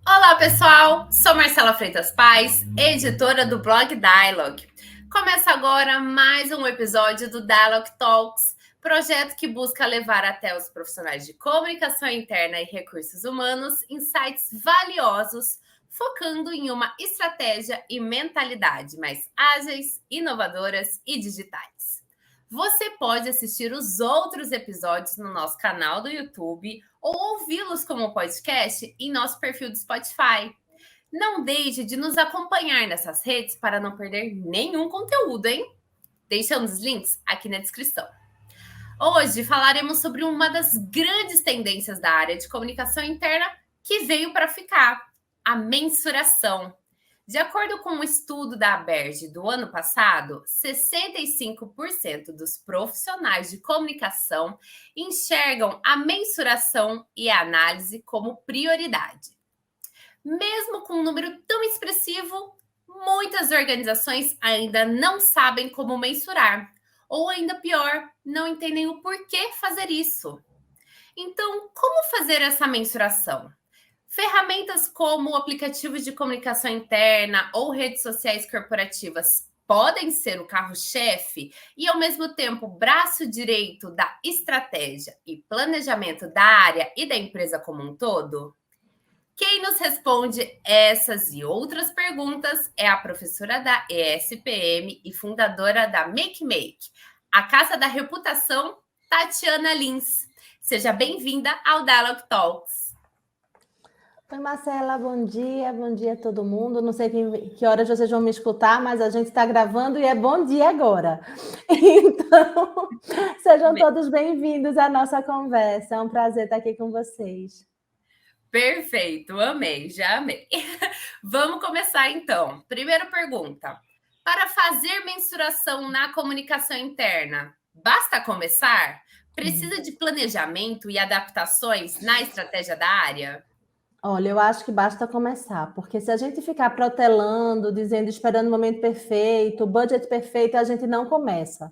Olá, pessoal! Sou Marcela Freitas Paz, editora do blog Dialogue. Começa agora mais um episódio do Dialogue Talks, projeto que busca levar até os profissionais de comunicação interna e recursos humanos insights valiosos, focando em uma estratégia e mentalidade mais ágeis, inovadoras e digitais. Você pode assistir os outros episódios no nosso canal do YouTube ou ouvi-los como podcast em nosso perfil do Spotify. Não deixe de nos acompanhar nessas redes para não perder nenhum conteúdo, hein? Deixamos os links aqui na descrição. Hoje falaremos sobre uma das grandes tendências da área de comunicação interna que veio para ficar: a mensuração. De acordo com um estudo da Aberge do ano passado, 65% dos profissionais de comunicação enxergam a mensuração e a análise como prioridade. Mesmo com um número tão expressivo, muitas organizações ainda não sabem como mensurar, ou ainda pior, não entendem o porquê fazer isso. Então, como fazer essa mensuração? Ferramentas como aplicativos de comunicação interna ou redes sociais corporativas podem ser o carro-chefe e, ao mesmo tempo, o braço direito da estratégia e planejamento da área e da empresa como um todo? Quem nos responde essas e outras perguntas é a professora da ESPM e fundadora da MakeMake, a Casa da Reputação, Tatiana Lins. Seja bem-vinda ao Dialogue Talks. Oi, Marcela, bom dia a todo mundo. Não sei que horas vocês vão me escutar, mas a gente está gravando e é bom dia agora. Então, sejam todos bem-vindos à nossa conversa. É um prazer estar aqui com vocês. Perfeito, amei, já amei. Vamos começar então. Primeira pergunta: para fazer mensuração na comunicação interna, basta começar? Precisa de planejamento e adaptações na estratégia da área? Olha, eu acho que basta começar, porque se a gente ficar protelando, dizendo, esperando o momento perfeito, o budget perfeito, a gente não começa.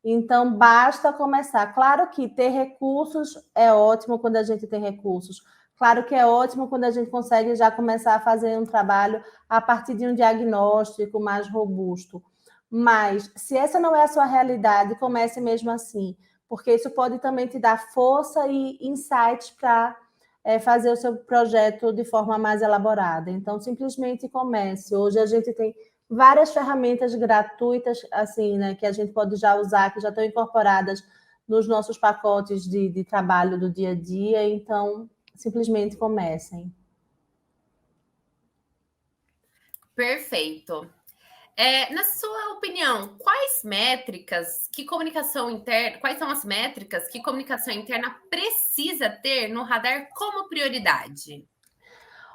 Então, basta começar. Claro que ter recursos é ótimo quando a gente tem recursos. Claro que é ótimo quando a gente consegue já começar a fazer um trabalho a partir de um diagnóstico mais robusto. Mas, se essa não é a sua realidade, comece mesmo assim, porque isso pode também te dar força e insights para fazer o seu projeto de forma mais elaborada. Então, simplesmente comece. Hoje a gente tem várias ferramentas gratuitas, assim, né, que a gente pode já usar, que já estão incorporadas nos nossos pacotes de trabalho do dia a dia. Então, simplesmente comecem. Perfeito. Na sua opinião, quais são as métricas que comunicação interna precisa ter no radar como prioridade?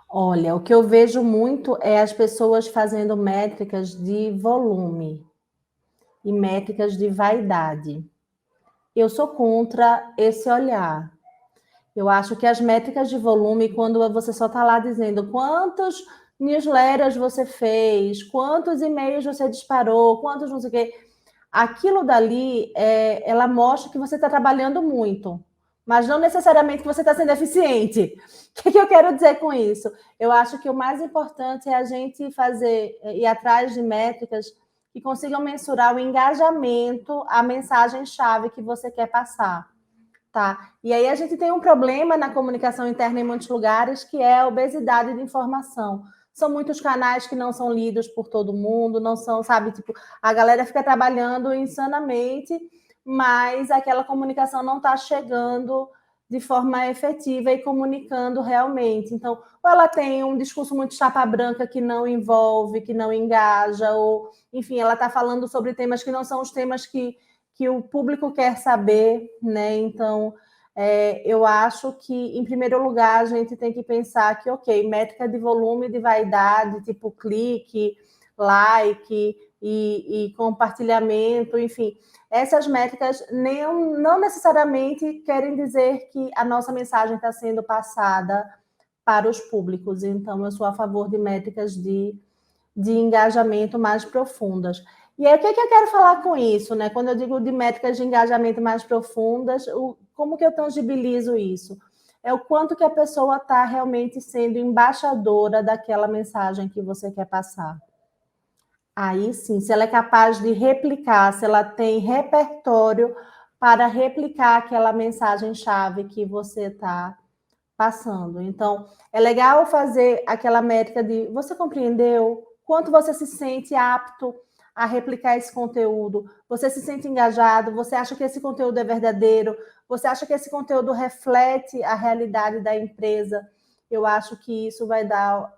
Olha, o que eu vejo muito é as pessoas fazendo métricas de volume e métricas de vaidade. Eu sou contra esse olhar. Eu acho que as métricas de volume, quando você só está lá dizendo quantos newsletters você fez, quantos e-mails você disparou, quantos não sei o quê, aquilo dali, ela mostra que você está trabalhando muito, mas não necessariamente que você está sendo eficiente. O que eu quero dizer com isso? Eu acho que o mais importante é a gente ir atrás de métricas que consigam mensurar o engajamento, a mensagem-chave que você quer passar. Tá. E aí a gente tem um problema na comunicação interna em muitos lugares, que é a obesidade de informação. São muitos canais que não são lidos por todo mundo, não são, sabe, tipo, a galera fica trabalhando insanamente, mas aquela comunicação não está chegando de forma efetiva e comunicando realmente. Então, ou ela tem um discurso muito chapa branca que não envolve, que não engaja, ou, enfim, ela está falando sobre temas que não são os temas que o público quer saber, né? Então, eu acho que, em primeiro lugar, a gente tem que pensar que, ok, métrica de volume, de vaidade, tipo clique, like e compartilhamento, enfim, essas métricas não necessariamente querem dizer que a nossa mensagem está sendo passada para os públicos. Então, eu sou a favor de métricas de engajamento mais profundas. E aí, o que eu quero falar com isso, né? Quando eu digo de métricas de engajamento mais profundas, como que eu tangibilizo isso? é o quanto que a pessoa está realmente sendo embaixadora daquela mensagem que você quer passar. Aí sim, se ela é capaz de replicar, se ela tem repertório para replicar aquela mensagem-chave que você está passando. Então, é legal fazer aquela métrica de você compreendeu? Quanto você se sente apto a replicar esse conteúdo? Você se sente engajado? Você acha que esse conteúdo é verdadeiro? Você acha que esse conteúdo reflete a realidade da empresa? Eu acho que isso vai dar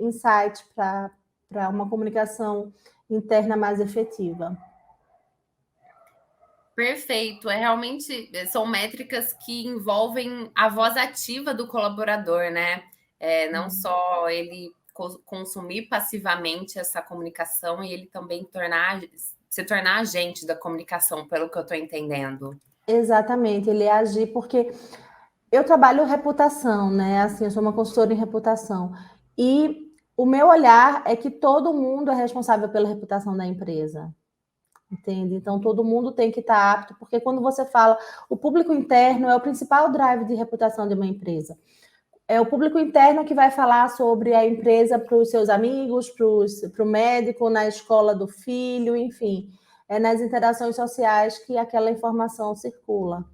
insight para uma comunicação interna mais efetiva. Perfeito. Realmente são métricas que envolvem a voz ativa do colaborador, né? Não só ele consumir passivamente essa comunicação e ele também se tornar agente da comunicação, pelo que eu estou entendendo. Exatamente, ele agir, porque eu trabalho reputação, né? Assim, eu sou uma consultora em reputação. E o meu olhar é que todo mundo é responsável pela reputação da empresa. Entende? Então, todo mundo tem que estar apto, porque quando você fala, o público interno é o principal drive de reputação de uma empresa. É o público interno que vai falar sobre a empresa para os seus amigos, para o médico, na escola do filho, enfim. É nas interações sociais que aquela informação circula.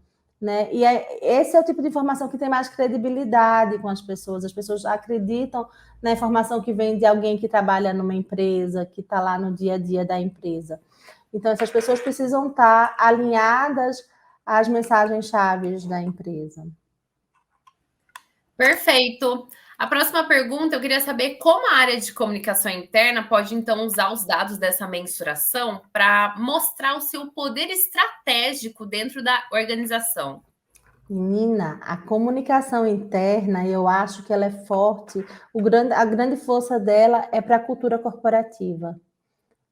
Né? E esse é o tipo de informação que tem mais credibilidade com as pessoas acreditam na informação que vem de alguém que trabalha numa empresa, que está lá no dia a dia da empresa. Então, essas pessoas precisam estar alinhadas às mensagens-chave da empresa. Perfeito. A próxima pergunta, eu queria saber como a área de comunicação interna pode, então, usar os dados dessa mensuração para mostrar o seu poder estratégico dentro da organização. Menina, a comunicação interna, eu acho que ela é forte. A grande força dela é para a cultura corporativa.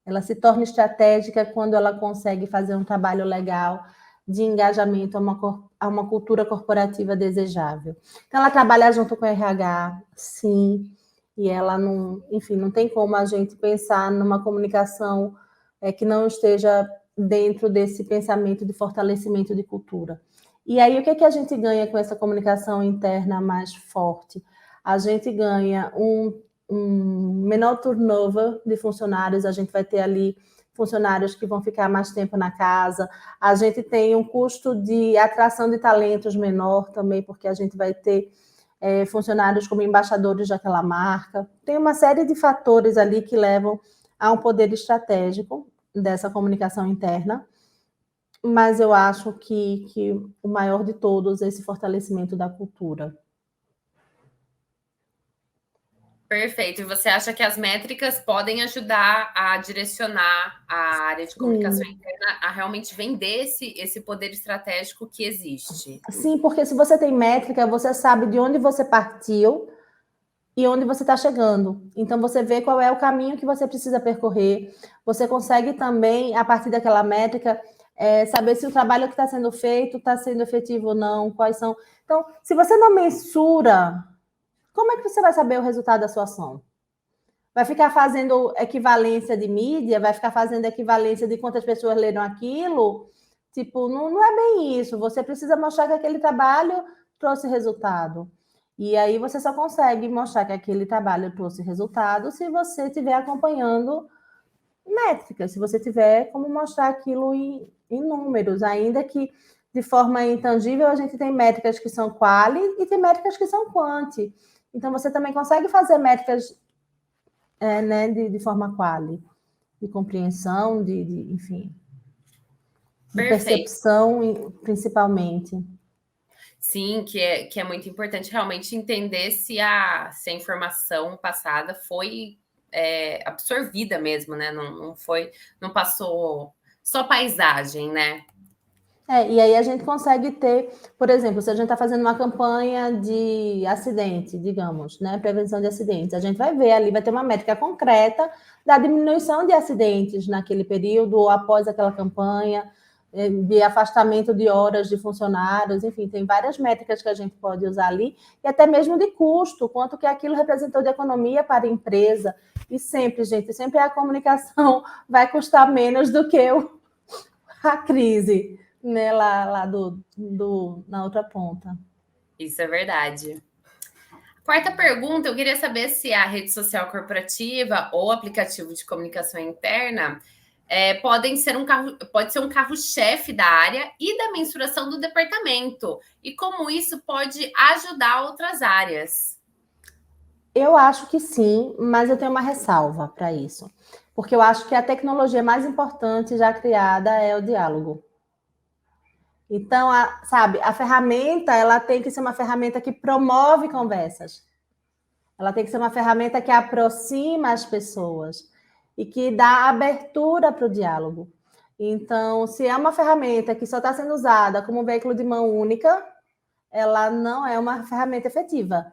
Ela se torna estratégica quando ela consegue fazer um trabalho legal de engajamento a uma cultura corporativa desejável. Então, ela trabalha junto com o RH, sim, e ela não, enfim, não tem como a gente pensar numa comunicação que não esteja dentro desse pensamento de fortalecimento de cultura. E aí, o que a gente ganha com essa comunicação interna mais forte? A gente ganha um menor turnover de funcionários, a gente vai ter ali funcionários que vão ficar mais tempo na casa, a gente tem um custo de atração de talentos menor também, porque a gente vai ter funcionários como embaixadores daquela marca. Tem uma série de fatores ali que levam a um poder estratégico dessa comunicação interna, mas eu acho que o maior de todos é esse fortalecimento da cultura. Perfeito. E você acha que as métricas podem ajudar a direcionar a área de comunicação interna a realmente vender esse poder estratégico que existe? Sim, porque se você tem métrica, você sabe de onde você partiu e onde você está chegando. Então, você vê qual é o caminho que você precisa percorrer. Você consegue também, a partir daquela métrica, saber se o trabalho que está sendo feito está sendo efetivo ou não, quais são. Então, se você não mensura, como é que você vai saber o resultado da sua ação? Vai ficar fazendo equivalência de mídia? Vai ficar fazendo equivalência de quantas pessoas leram aquilo? Tipo, não é bem isso. Você precisa mostrar que aquele trabalho trouxe resultado. E aí você só consegue mostrar que aquele trabalho trouxe resultado se você estiver acompanhando métricas, se você tiver como mostrar aquilo em números, ainda que de forma intangível a gente tem métricas que são quali e tem métricas que são quanti. Então você também consegue fazer métricas né, de forma quali, de compreensão, enfim, de percepção, principalmente. Sim, que é muito importante realmente entender se a informação passada foi absorvida mesmo, né? Não passou só paisagem, né? E aí a gente consegue ter, por exemplo, se a gente está fazendo uma campanha de acidente, digamos, né, prevenção de acidentes, a gente vai ver ali, vai ter uma métrica concreta da diminuição de acidentes naquele período ou após aquela campanha, de afastamento de horas de funcionários, enfim, tem várias métricas que a gente pode usar ali, e até mesmo de custo, quanto que aquilo representou de economia para a empresa. E sempre, gente, sempre a comunicação vai custar menos do que a crise, né, lá na outra ponta. Isso é verdade. Quarta pergunta, eu queria saber se a rede social corporativa ou aplicativo de comunicação interna pode ser um carro-chefe da área e da mensuração do departamento, e como isso pode ajudar outras áreas. Eu acho que sim, mas eu tenho uma ressalva para isso. Porque eu acho que a tecnologia mais importante já criada é o diálogo. Então, sabe, a ferramenta, ela tem que ser uma ferramenta que promove conversas. Ela tem que ser uma ferramenta que aproxima as pessoas e que dá abertura para o diálogo. Então, se é uma ferramenta que só está sendo usada como um veículo de mão única, ela não é uma ferramenta efetiva.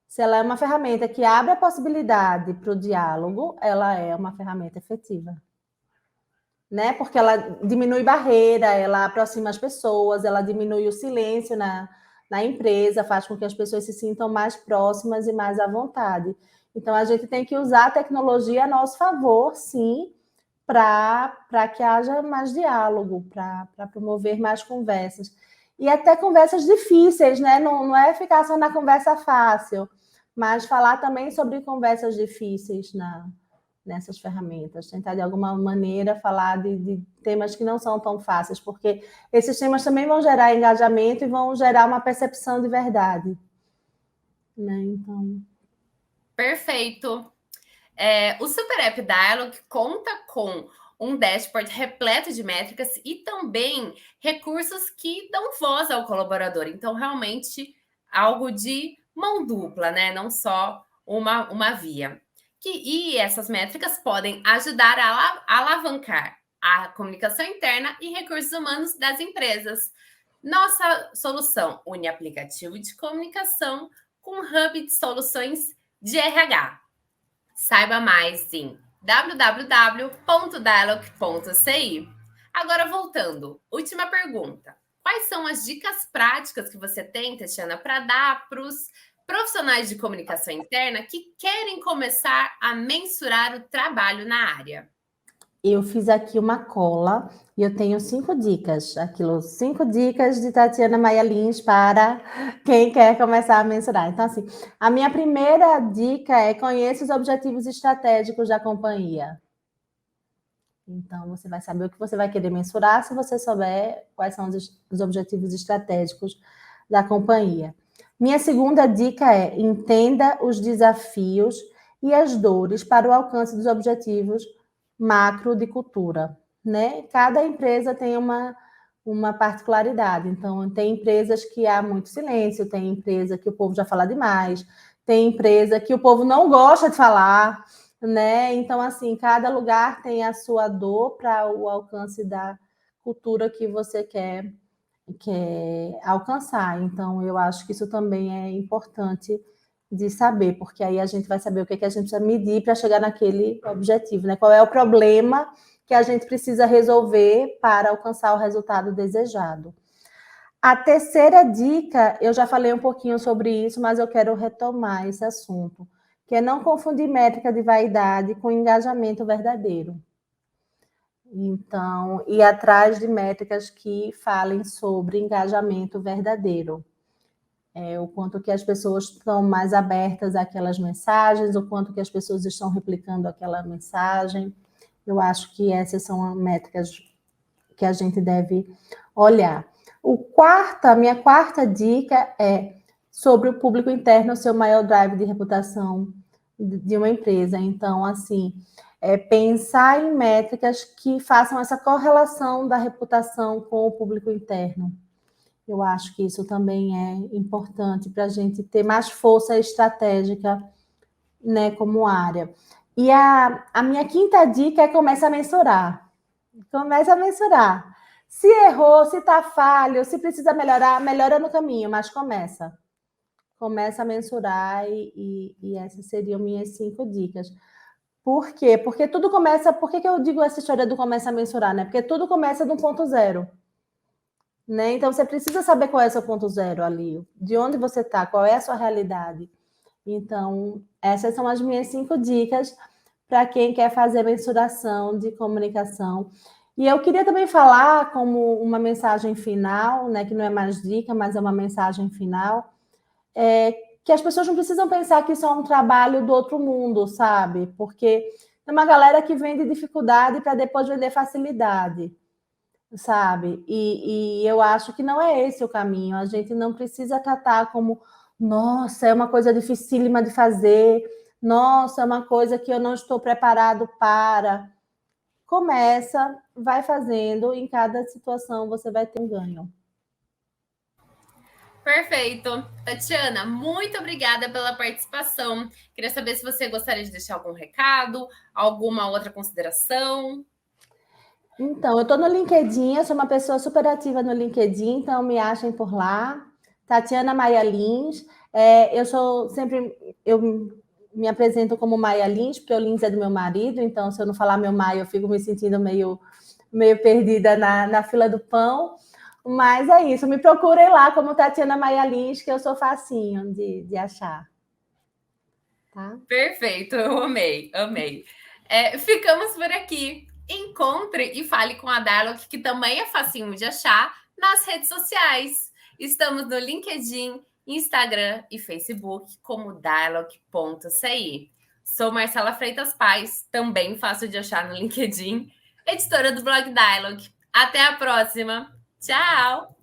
Se ela é uma ferramenta que abre a possibilidade para o diálogo, ela é uma ferramenta efetiva. Né? Porque ela diminui barreira, ela aproxima as pessoas, ela diminui o silêncio na empresa, faz com que as pessoas se sintam mais próximas e mais à vontade. Então, a gente tem que usar a tecnologia a nosso favor, sim, para que haja mais diálogo, para promover mais conversas. E até conversas difíceis, né? Não é ficar só na conversa fácil, mas falar também sobre conversas difíceis nessas ferramentas, tentar de alguma maneira falar de temas que não são tão fáceis, porque esses temas também vão gerar engajamento e vão gerar uma percepção de verdade. Né? Então... Perfeito. O Super App Dialog conta com um dashboard repleto de métricas e também recursos que dão voz ao colaborador. Então, realmente, algo de mão dupla, né? Não só uma via. E essas métricas podem ajudar a alavancar a comunicação interna e recursos humanos das empresas. Nossa solução une aplicativo de comunicação com hub de soluções de RH. Saiba mais em www.dialog.ci. Agora, voltando, última pergunta. Quais são as dicas práticas que você tem, Tatiana, para dar para os profissionais de comunicação interna que querem começar a mensurar o trabalho na área? Eu fiz aqui uma cola e eu tenho 5 dicas. 5 dicas de Tatiana Maia Lins para quem quer começar a mensurar. Então, assim, a minha primeira dica é conheça os objetivos estratégicos da companhia. Então, você vai saber o que você vai querer mensurar se você souber quais são os objetivos estratégicos da companhia. Minha segunda dica é entenda os desafios e as dores para o alcance dos objetivos macro de cultura, né? Cada empresa tem uma particularidade. Então, tem empresas que há muito silêncio, tem empresa que o povo já fala demais, tem empresa que o povo não gosta de falar, né? Então, assim, cada lugar tem a sua dor para o alcance da cultura que você quer alcançar. Então, eu acho que isso também é importante de saber, porque aí a gente vai saber o que a gente precisa medir para chegar naquele objetivo, né? Qual é o problema que a gente precisa resolver para alcançar o resultado desejado. A terceira dica, eu já falei um pouquinho sobre isso, mas eu quero retomar esse assunto, que é não confundir métrica de vaidade com engajamento verdadeiro. Então, ir atrás de métricas que falem sobre engajamento verdadeiro. O quanto que as pessoas estão mais abertas àquelas mensagens, o quanto que as pessoas estão replicando aquela mensagem. Eu acho que essas são as métricas que a gente deve olhar. A minha quarta dica é sobre o público interno ser o maior drive de reputação de uma empresa. Então, assim, pensar em métricas que façam essa correlação da reputação com o público interno. Eu acho que isso também é importante para a gente ter mais força estratégica, né, como área. E a minha quinta dica é começar a mensurar. Começa a mensurar. Se errou, se está falho, se precisa melhorar, melhora no caminho, mas começa. Começa a mensurar e essas seriam minhas 5 dicas. Por quê? Porque tudo começa... Por que eu digo essa história do começa a mensurar, né? Porque tudo começa de um ponto zero. Né? Então, você precisa saber qual é o seu ponto zero ali, de onde você está, qual é a sua realidade. Então, essas são as minhas 5 dicas para quem quer fazer mensuração de comunicação. E eu queria também falar como uma mensagem final, né, que não é mais dica, mas é uma mensagem final, que as pessoas não precisam pensar que isso é um trabalho do outro mundo, sabe? Porque tem uma galera que vende dificuldade para depois vender facilidade, sabe? E eu acho que não é esse o caminho. A gente não precisa tratar como, nossa, é uma coisa dificílima de fazer, nossa, é uma coisa que eu não estou preparado para. Começa, vai fazendo, em cada situação você vai ter um ganho. Perfeito. Tatiana, muito obrigada pela participação. Queria saber se você gostaria de deixar algum recado, alguma outra consideração. Então, eu estou no LinkedIn, eu sou uma pessoa super ativa no LinkedIn, então me achem por lá. Tatiana Maia Lins. Eu me apresento como Maia Lins, porque o Lins é do meu marido, então se eu não falar meu Maia, eu fico me sentindo meio perdida na fila do pão. Mas é isso, me procurem lá como Tatiana Maia Lins, que eu sou facinho de achar. Tá? Perfeito, eu amei, amei. Ficamos por aqui. Encontre e fale com a Dialog, que também é facinho de achar, nas redes sociais. Estamos no LinkedIn, Instagram e Facebook como dialog.ci. Sou Marcela Freitas Paz, também fácil de achar no LinkedIn, editora do blog Dialog. Até a próxima. Tchau!